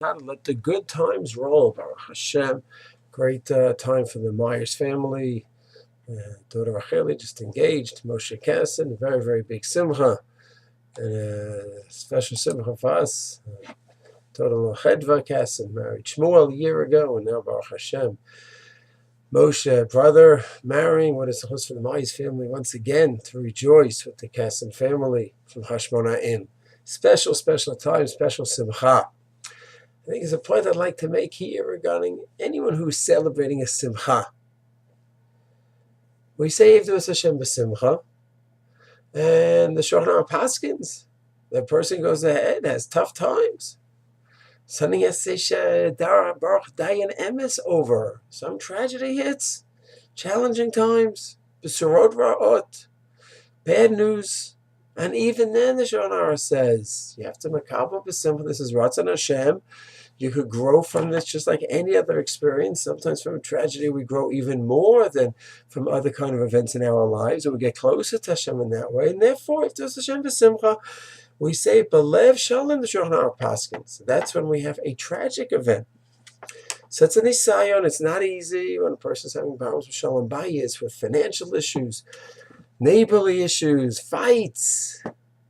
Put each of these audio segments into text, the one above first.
How to let the good times roll, Baruch Hashem. Great time for the Myers family. Daughter Racheli just engaged, Moshe Kasson, very, very big simcha. And a special simcha for us. Daughter Chedva Kasson married Shmuel a year ago, and now Baruch Hashem. Moshe, brother, marrying. What is the host for the Myers family once again to rejoice with the Kasson family from Hashmonaim. Special time, special simcha. I think there's a point I'd like to make here regarding anyone who's celebrating a simcha. We say Yivdu Hashem b'simcha, and the Shulchan Aruch paskins, the person goes ahead, has tough times. Something has to say Baruch Dayan Emes over. Some tragedy hits, challenging times, b'surot ra'ot, bad news. And even then, the Shulchan Aruch says, you have to makabel b'simcha. This is Ratzon Hashem. You could grow from this just like any other experience. Sometimes from a tragedy, we grow even more than from other kind of events in our lives, and we get closer to Hashem in that way. And therefore, if there's Hashem b'simcha, we say, Belev Shalom, the Shulchan Aruch paskins. That's when we have a tragic event. So it's an isayon. It's not easy when a person's having problems with Shalom Bayis, with financial issues, neighborly issues, fights,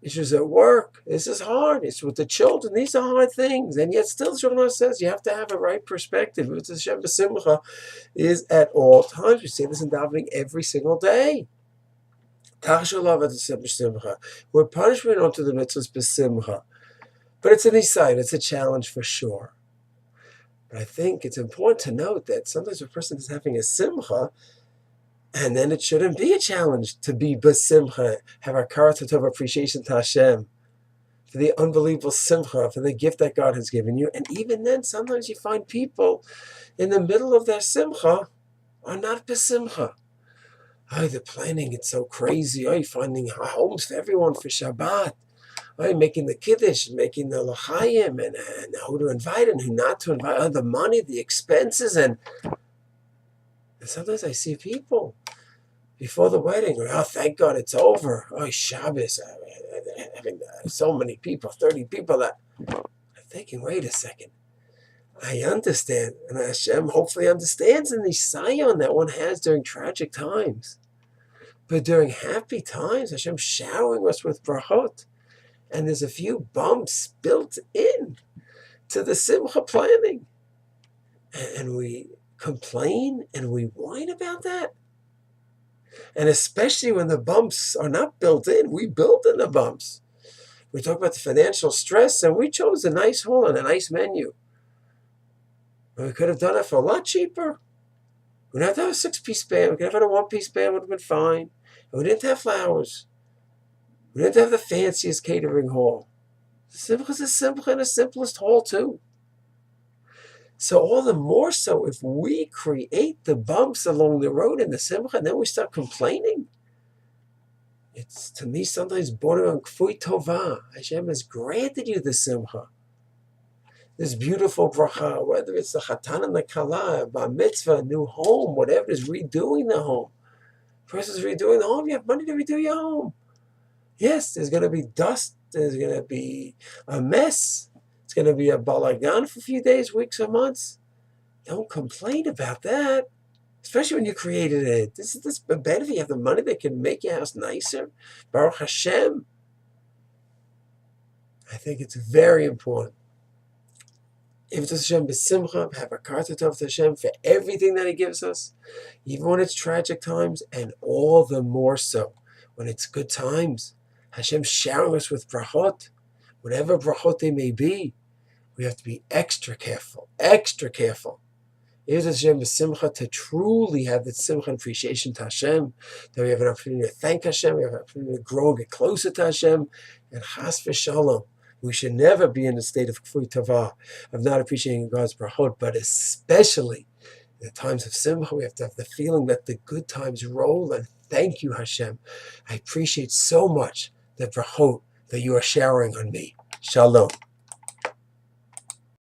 issues at work. This is hard. It's with the children. These are hard things. And yet still, Shulchan says you have to have a right perspective. It's Hashem b'simcha is at all times. We say this in davening every single day. We're punishment onto the mitzvahs b'simcha. But it's an isai. It's a challenge for sure. But I think it's important to note that sometimes a person is having a simcha, and then it shouldn't be a challenge to be b'simcha, have our karat of appreciation to Hashem, for the unbelievable simcha, for the gift that God has given you. And even then, sometimes you find people in the middle of their simcha are not b'simcha. Oh, the planning, it's so crazy. Oh, you're finding homes for everyone for Shabbat. Oh, you're making the kiddush, making the l'chaim, and who to invite and who not to invite. Oh, the money, the expenses, and sometimes I see people before the wedding, oh, thank God it's over. Oh, Shabbos, having so many people, 30 people. I'm thinking, wait a second. I understand, and Hashem hopefully understands in the sayon that one has during tragic times. But during happy times, Hashem showering us with brachot. And there's a few bumps built in to the simcha planning. And we complain and we whine about that. And especially when the bumps are not built in, we build in the bumps. We talk about the financial stress, and we chose a nice hall and a nice menu. And we could have done it for a lot cheaper. We didn't have to have a 6-piece band. We could have had a 1-piece band, would have been fine. And we didn't have flowers. We didn't have the fanciest catering hall. The simcha is a simcha in the simplest hall too. So all the more so if we create the bumps along the road in the simcha, and then we start complaining. It's, to me, sometimes border on kfui tova. Hashem has granted you the simcha. This beautiful bracha, whether it's the chatan and the kala, bar mitzvah, a new home, whatever it is, redoing the home. The person's redoing the home, you have money to redo your home. Yes, there's going to be dust, there's going to be a mess, it's going to be a balagan for a few days, weeks, or months. Don't complain about that, especially when you created it. This is the benefit. You have the money that can make your house nicer. Baruch Hashem. I think it's very important. If it's Hashem b'simcha, have a karatotov to Hashem for everything that He gives us, even when it's tragic times, and all the more so when it's good times. Hashem showering us with brachot, whatever brachot they may be. We have to be extra careful, extra careful. If it's Hashem b'simcha, to truly have the simcha and appreciation to Hashem, that we have an opportunity to thank Hashem, we have an opportunity to grow, get closer to Hashem, and chas v'shalom. We should never be in a state of kfui tava, of not appreciating God's brachot, but especially in the times of simcha, we have to have the feeling that the good times roll, and thank you, Hashem. I appreciate so much the brachot that you are showering on me. Shalom.